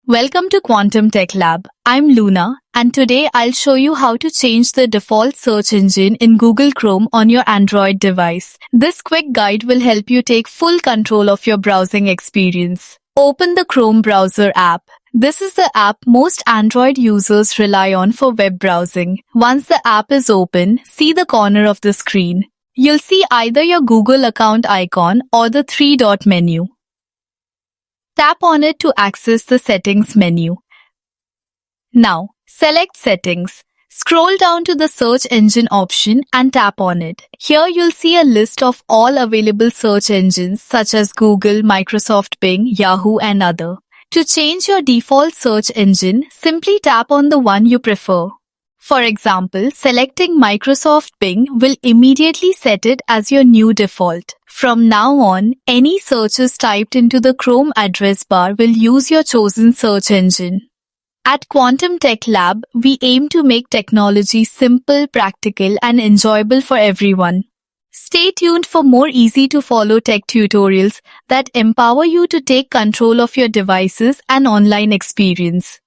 Welcome to Quantum Tech Lab. I'm Luna, and today I'll show you how to change the default search engine in Google Chrome on your Android device. This quick guide will help you take full control of your browsing experience. Open the Chrome browser app. This is the app most Android users rely on for web browsing. Once the app is open, see the corner of the screen. You'll see either your Google account icon or the three-dot menu. Tap on it to access the Settings menu. Now, select Settings. Scroll down to the Search Engine option and tap on it. Here you'll see a list of all available search engines such as Google, Microsoft Bing, Yahoo and other. To change your default search engine, simply tap on the one you prefer. For example, selecting Microsoft Bing will immediately set it as your new default. From now on, any searches typed into the Chrome address bar will use your chosen search engine. At Quantum Tech Lab, we aim to make technology simple, practical, and enjoyable for everyone. Stay tuned for more easy-to-follow tech tutorials that empower you to take control of your devices and online experience.